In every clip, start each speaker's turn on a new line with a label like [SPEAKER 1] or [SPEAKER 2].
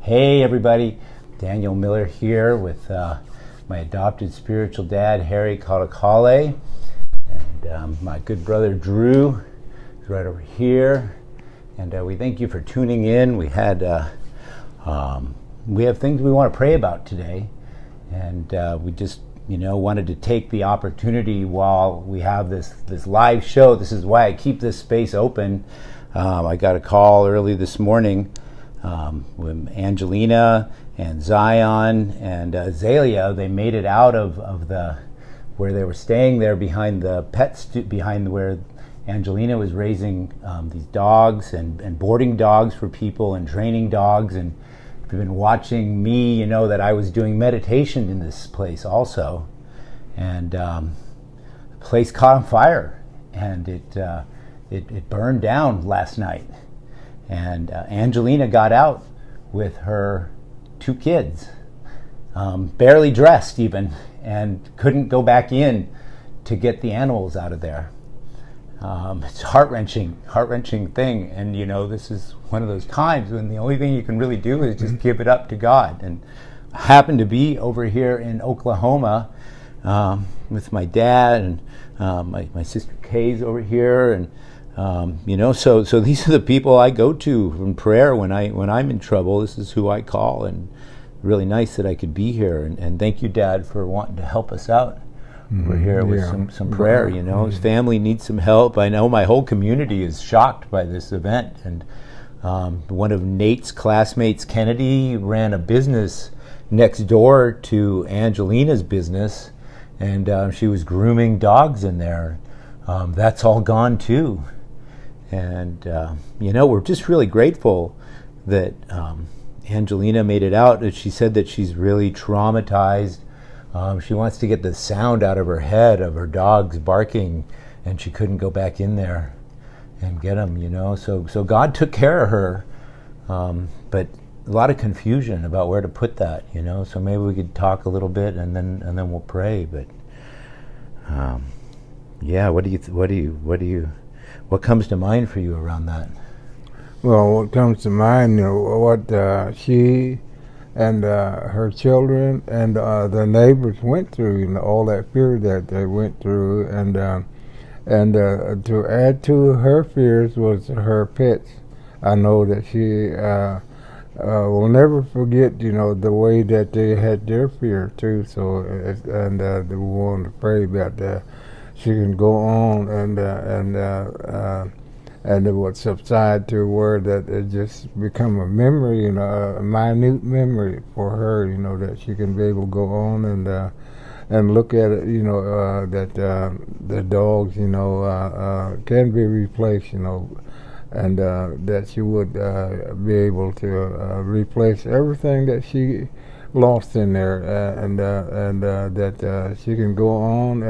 [SPEAKER 1] Hey everybody, Daniel Miller here with my adopted spiritual dad, Harry Katakale, and my good brother Drew is right over here. And we thank you for tuning in. We have things we want to pray about today, and we just wanted to take the opportunity while we have this live show. This is why I keep this space open. I got a call early this morning with Angelina and Zion and Azalea. They made it out of the where they were staying there behind the behind where Angelina was raising these dogs and boarding dogs for people and training dogs. And if you've been watching me, you know that I was doing meditation in this place also. And the place caught on fire, and it burned down last night. And Angelina got out with her 2 kids, barely dressed even, and couldn't go back in to get the animals out of there. It's a heart-wrenching thing. And this is one of those times when the only thing you can really do is just give it up to God. And I happen to be over here in Oklahoma with my dad, and my sister Kay's over here, and so these are the people I go to in prayer when I'm in trouble. This is who I call, and really nice that I could be here. And thank you, Dad, for wanting to help us out. We're here with some prayer. His family needs some help. I know my whole community is shocked by this event. And one of Nate's classmates, Kennedy, ran a business next door to Angelina's business, and she was grooming dogs in there. That's all gone too. And we're just really grateful that Angelina made it out. She said that she's really traumatized. She wants to get the sound out of her head of her dogs barking, and she couldn't go back in there and get them. So God took care of her, but a lot of confusion about where to put that. So maybe we could talk a little bit, and then we'll pray. But what comes to mind for you around that?
[SPEAKER 2] Well, what comes to mind, what she and her children and the neighbors went through, all that fear that they went through, and to add to her fears was her pets. I know that she will never forget, the way that they had their fear too. So, and we want to pray that she can go on and it would subside to where that it just become a memory, a minute memory for her, that she can be able to go on and look at it, that the dogs, can be replaced, and that she would be able to replace everything that she lost in there, and that she can go on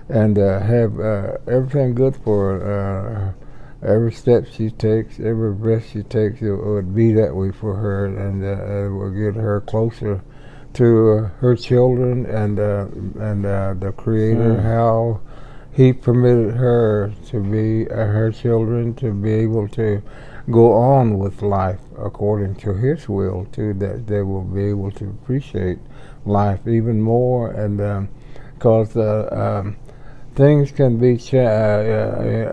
[SPEAKER 2] and have everything good for her. Every step she takes, every breath she takes, it would be that way for her, and it will get her closer to her children and the Creator, how He permitted her to be her children to be able to go on with life according to His will too, that they will be able to appreciate life even more, and because things can be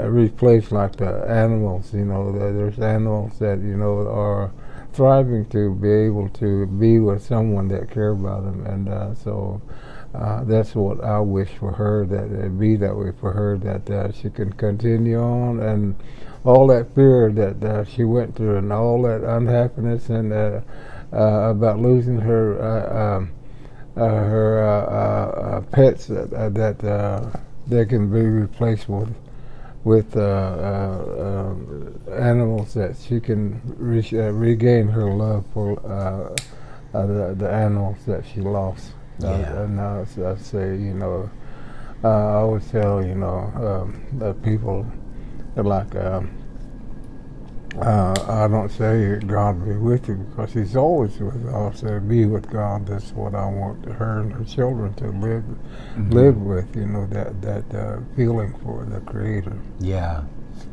[SPEAKER 2] replaced like the animals. There's animals that are thriving to be able to be with someone that care about them, and so that's what I wish for her, that it be that way for her, that she can continue on, and all that fear that she went through, and all that unhappiness, and about losing her pets, that they can be replaced with animals, that she can regain her love for the animals that she lost. And I say, I always tell, that people, like, I don't say God be with you, because He's always with us. I say be with God. That's what I want her and her children to live with. That feeling for the Creator.
[SPEAKER 1] Yeah.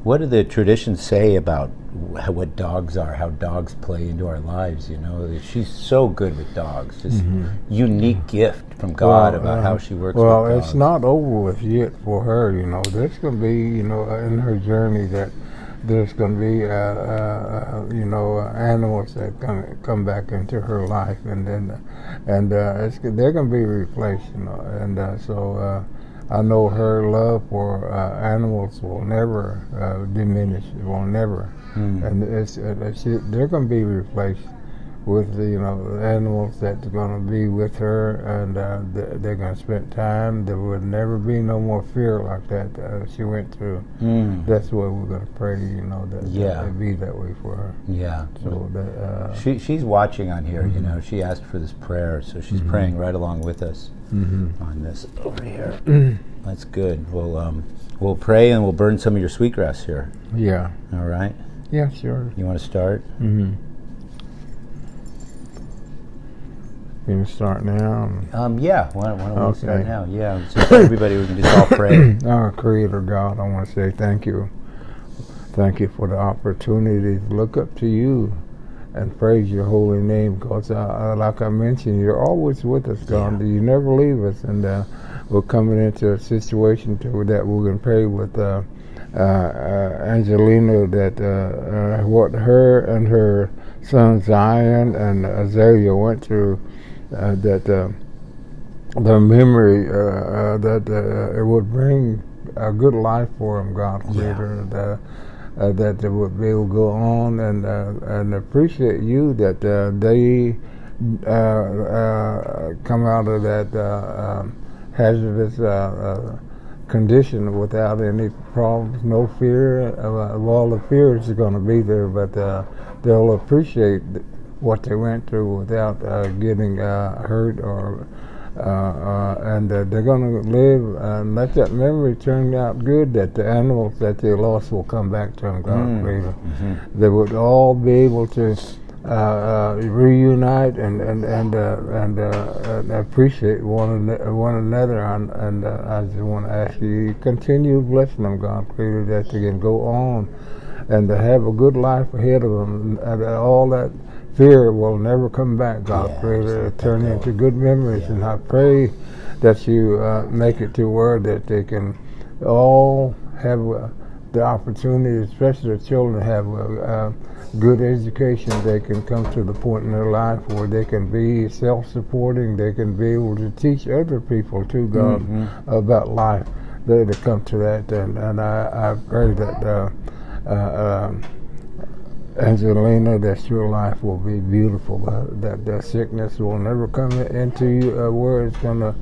[SPEAKER 1] What do the traditions say about what dogs are, how dogs play into our lives? You know, she's so good with dogs. Just unique gift from God about how she works with dogs.
[SPEAKER 2] Well, it's not over with yet for her. You know, there's going to be, you know, in her journey that there's going to be, you know, animals that come back into her life, and then, they're going to be replaced. You know, and so. I know her love for animals will never diminish. It will never, and they're going to be replaced with the, you know, animals that's going to be with her, and they're going to spend time. There would never be no more fear like that she went through. That's what we're going to pray. You know, that it be that way for her.
[SPEAKER 1] Yeah.
[SPEAKER 2] So that,
[SPEAKER 1] she's watching on here. You know, she asked for this prayer, so she's praying right along with us on this over here. That's good. We'll pray and we'll burn some of your sweetgrass here.
[SPEAKER 2] Yeah.
[SPEAKER 1] All right.
[SPEAKER 2] Yeah, sure.
[SPEAKER 1] You want to start?
[SPEAKER 2] You can start now.
[SPEAKER 1] Yeah. Why don't we start now? Yeah. So everybody, we can just all pray.
[SPEAKER 2] Our Creator God, I want to say thank you. Thank you for the opportunity to look up to you and praise your holy name, because like I mentioned, you're always with us, God. You never leave us, and we're coming into a situation that we're going to pray with Angelina, that what her and her son Zion and Azalea went through, that the memory that it would bring a good life for them, God, Creator, that they would be able to go on and appreciate you, that they come out of that hazardous condition without any problems, no fear. All the fears are going to be there, but they'll appreciate what they went through without getting hurt, or and they're going to live and let that memory turn out good, that the animals that they lost will come back to them, God, Creator. They would all be able to reunite and appreciate one another, and I just want to ask you, continue blessing them, God, Creator, that they can go on and to have a good life ahead of them, and all that fear will never come back, God, Creator. Turn into good memories, and I pray that you make it to where that they can all have the opportunity, especially the children, have a good education. They can come to the point in their life where they can be self-supporting. They can be able to teach other people too, God, about life. They to come to that, and I pray that Angelina, that your life will be beautiful, that the sickness will never come into you, where it's going to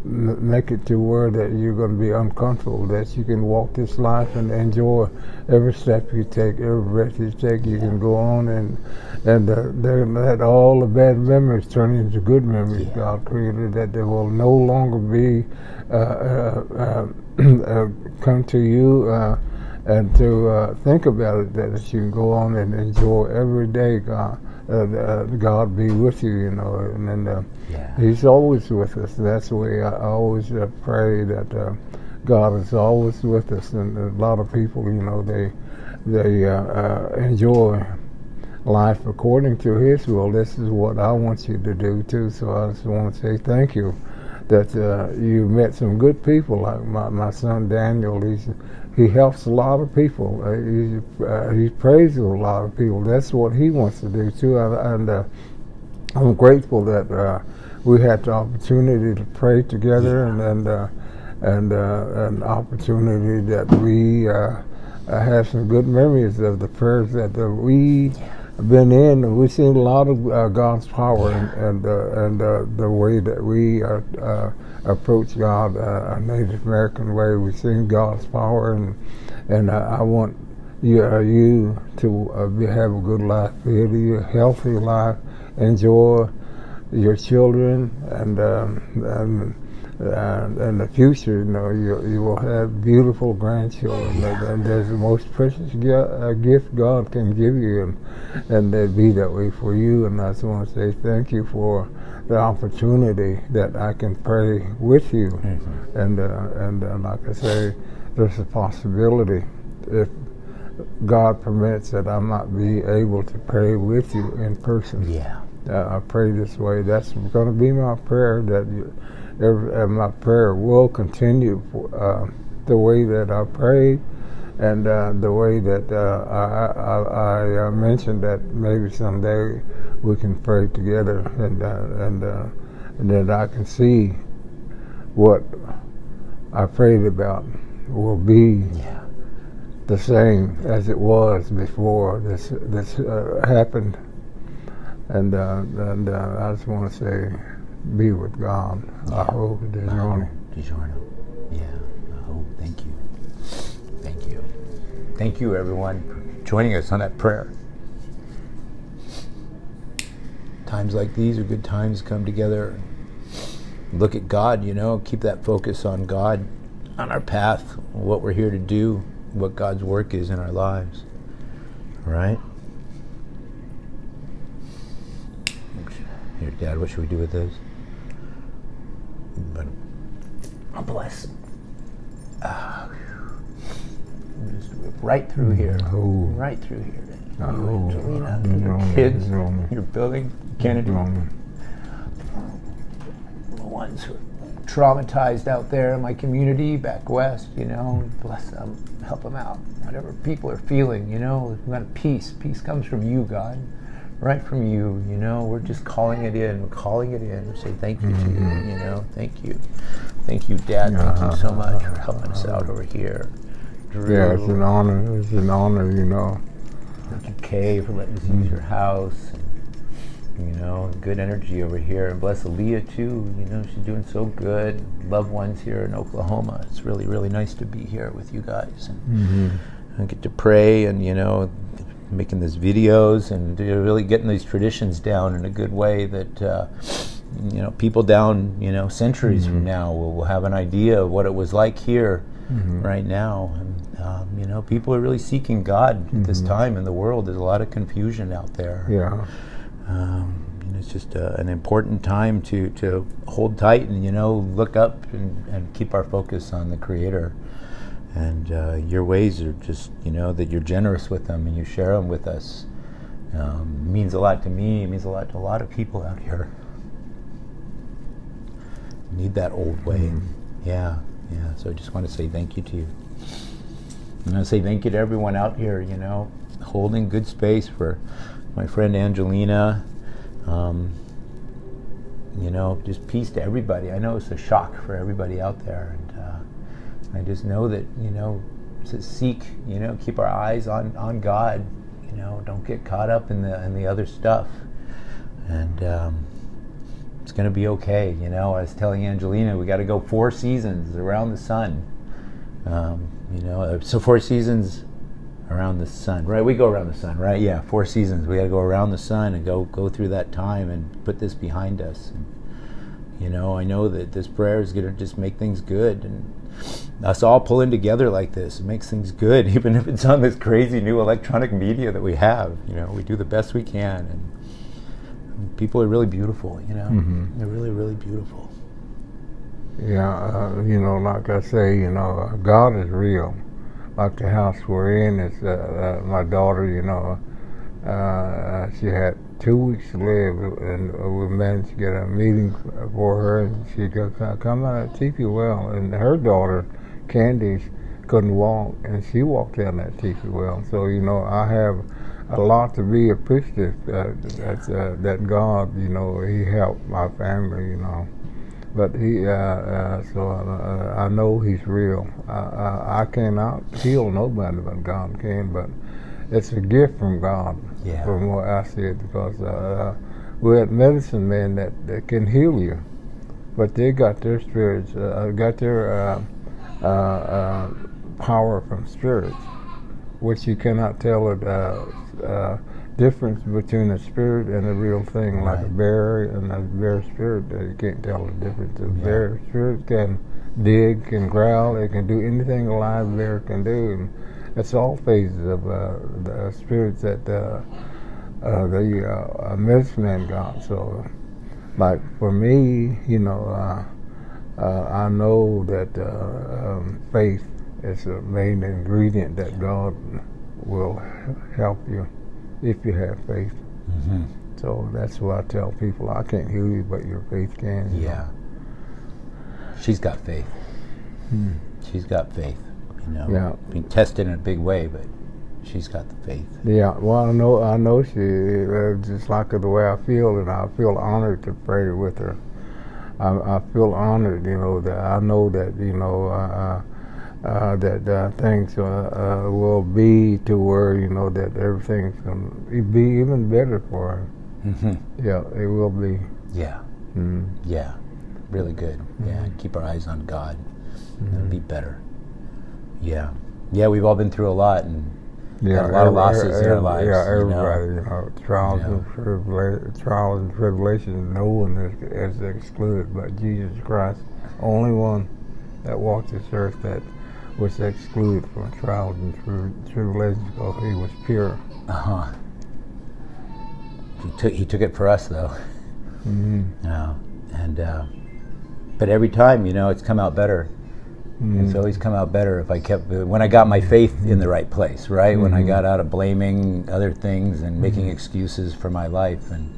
[SPEAKER 2] make it to where that you're going to be uncomfortable, that you can walk this life and enjoy every step you take, every breath you take. You can go on and let all the bad memories turn into good memories, God, Creator, that they will no longer be come to you and to think about it, that you can go on and enjoy every day, God. God be with you, you know, and He's always with us. That's the way I always pray, that God is always with us. And a lot of people, you know, they enjoy life according to His will. This is what I want you to do too. So I just want to say thank you, that you met some good people, like my son Daniel. He helps a lot of people. He praises a lot of people. That's what he wants to do too. And I'm grateful that we had the opportunity to pray together, and an opportunity that we have some good memories of the prayers that we been in. We've seen a lot of God's power, and the way that we approach God, a Native American way. We've seen God's power, and I want you to have a good life, a healthy life, enjoy your children, and the future. You know, you will have beautiful grandchildren, and there's the most precious gift God can give you, and they'll be that way for you. And I just want to say thank you for the opportunity that I can pray with you, and like I say, there's a possibility, if God permits, that I might be able to pray with you in person.
[SPEAKER 1] Yeah.
[SPEAKER 2] I pray this way. That's going to be my prayer, that my prayer will continue the way that I prayed, and the way that I mentioned that maybe someday we can pray together, and that I can see what I prayed about will be the same as it was before this happened. And I just want to say, be with God. I hope DiGiorno.
[SPEAKER 1] Yeah. Oh, thank you. Thank you. Thank you, everyone, for joining us on that prayer. Times like these are good times to come together. Look at God, keep that focus on God, on our path, what we're here to do, what God's work is in our lives. All right? Here, Dad, what should we do with this? I'll bless. Just whip right through here. Right through here. You, Angelina, your kids, your building, Kennedy. The ones who are traumatized out there in my community back west, bless them, help them out. Whatever people are feeling, we want peace. Peace comes from you, God. Right from you, we're just calling it in. We're calling it in. We say thank you to you, thank you. Thank you, Dad. Thank you so much for helping us out over here. Drew.
[SPEAKER 2] Yeah, it's an honor. It's an honor,
[SPEAKER 1] Thank you, Kay, for letting us use your house. Good energy over here. And bless Aaliyah, too. She's doing so good. Loved ones here in Oklahoma. It's really, really nice to be here with you guys. And I get to pray and, making these videos and really getting these traditions down in a good way that people down centuries from now will have an idea of what it was like here right now. And people are really seeking God at this time in the world. There's a lot of confusion out there. It's just an important time to hold tight and look up and keep our focus on the Creator. And your ways are just, that you're generous with them and you share them with us. Means a lot to me. It means a lot to a lot of people out here. Need that old way. Yeah. So I just want to say thank you to you. I'm going to say thank you to everyone out here, holding good space for my friend Angelina. Just peace to everybody. I know it's a shock for everybody out there. I just know that, to seek, keep our eyes on God, don't get caught up in the other stuff. And it's going to be okay. I was telling Angelina, we got to go 4 seasons around the sun. So 4 seasons around the sun, right? We go around the sun, right? Yeah, 4 seasons. We got to go around the sun and go through that time and put this behind us. And, I know that this prayer is going to just make things good. And us all pulling together like this, it makes things good, even if it's on this crazy new electronic media that we have. We do the best we can, and people are really beautiful. They're really, really beautiful.
[SPEAKER 2] Yeah, like I say, God is real. Like the house we're in, is my daughter. She had 2 weeks to live, and we managed to get a meeting for her, and she could come out of teepee well. And her daughter, Candice, couldn't walk, and she walked down that teepee well. So, I have a lot to be appreciative that God, He helped my family, But He, I know He's real. I cannot heal nobody but God can, but it's a gift from God, from what I see it, because we had medicine men that can heal you, but they got their spirits, got their power from spirits, which you cannot tell the difference between a spirit and a real thing, like a bear and a bear spirit. You can't tell the difference. A bear spirit can dig, can growl, it can do anything a live bear can do. And it's all phases of the spirits that the medicine man got. So, like for me, I know that faith It's a main ingredient that God will help you if you have faith.
[SPEAKER 1] Mm-hmm.
[SPEAKER 2] So that's what I tell people. I can't heal you, but your faith can.
[SPEAKER 1] Yeah. She's got faith.
[SPEAKER 2] Hmm.
[SPEAKER 1] She's got faith.
[SPEAKER 2] Yeah.
[SPEAKER 1] Being tested in a big way, but she's got the faith.
[SPEAKER 2] Yeah. Well, I know she just like the way I feel, and I feel honored to pray with her. I feel honored, that I know that that things will be to where that everything's going to be even better for her.
[SPEAKER 1] Mm-hmm.
[SPEAKER 2] Yeah, it will be.
[SPEAKER 1] Yeah.
[SPEAKER 2] Mm.
[SPEAKER 1] Yeah. Really good. Yeah. Keep our eyes on God. It'll be better. Yeah. Yeah, we've all been through a lot and had a lot of losses in our lives.
[SPEAKER 2] Yeah, everybody, trials and tribulations, no one is excluded but Jesus Christ, only one that walked this earth that was excluded from trials and tribulations because he was pure.
[SPEAKER 1] Uh-huh. He took it for us, though.
[SPEAKER 2] Mm-hmm.
[SPEAKER 1] But every time, it's come out better. Mm-hmm. It's always come out better if I when I got my faith in the right place, right? Mm-hmm. When I got out of blaming other things and making excuses for my life and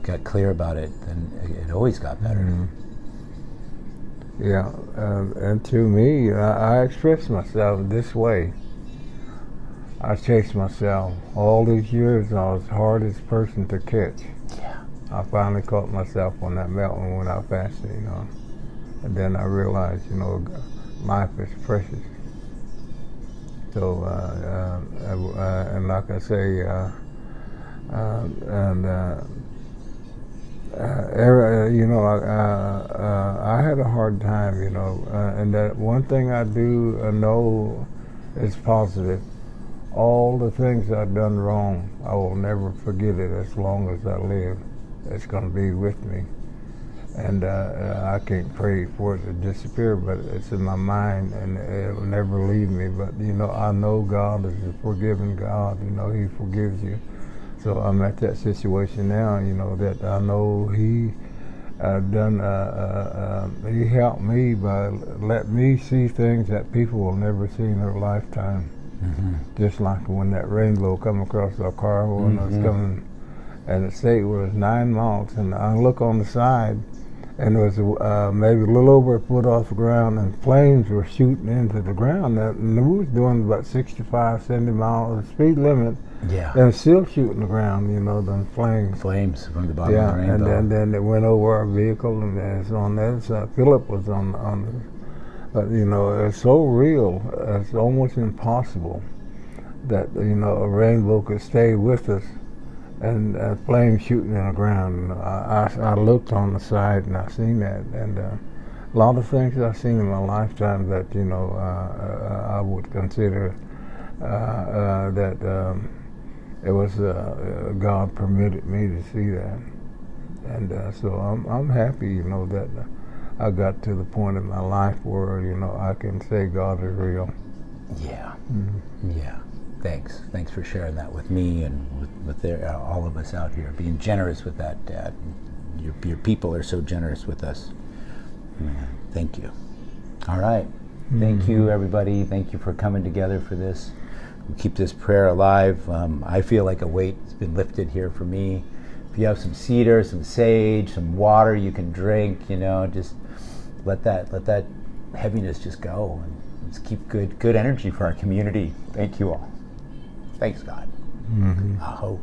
[SPEAKER 1] got clear about it, then it always got better.
[SPEAKER 2] Mm-hmm. Yeah, and to me, I express myself this way. I chased myself all these years. I was the hardest person to catch.
[SPEAKER 1] Yeah.
[SPEAKER 2] I finally caught myself on that mountain when I fasted, and then I realized, life is precious. So, and like I say, I had a hard time, and that one thing I do know is positive. All the things I've done wrong, I will never forget it as long as I live. It's going to be with me. And I can't pray for it to disappear, but it's in my mind, and it'll never leave me. But, I know God is a forgiving God. He forgives you. So I'm at that situation now, that I know He He helped me by letting me see things that people will never see in their lifetime. Mm-hmm. Just like when that rainbow come across our car when I was coming, and the state was 9 miles, and I look on the side, and it was maybe a little over a foot off the ground, and flames were shooting into the ground. And we was doing about 65, 70 miles speed limit.
[SPEAKER 1] Yeah.
[SPEAKER 2] And still shooting the ground, them flames.
[SPEAKER 1] Flames from the bottom of the rainbow.
[SPEAKER 2] And then it went over our vehicle, and it's on the other side. Philip was on but it's so real. It's almost impossible that a rainbow could stay with us. And flames shooting in the ground. I looked on the side and I seen that, and a lot of things I've seen in my lifetime that I would consider that it was God permitted me to see that, and so I'm happy that I got to the point in my life where I can say God is real.
[SPEAKER 1] Yeah. Mm-hmm. Yeah. Thanks for sharing that with me and with all of us out here, being generous with that, Dad. Your people are so generous with us. Thank you. All right. Mm-hmm. Thank you, everybody. Thank you for coming together for this. We keep this prayer alive. I feel like a weight's been lifted here for me. If you have some cedar, some sage, some water you can drink, just let that heaviness just go, and let's keep good energy for our community. Thank you all. Thanks, God. Mm-hmm. Aho.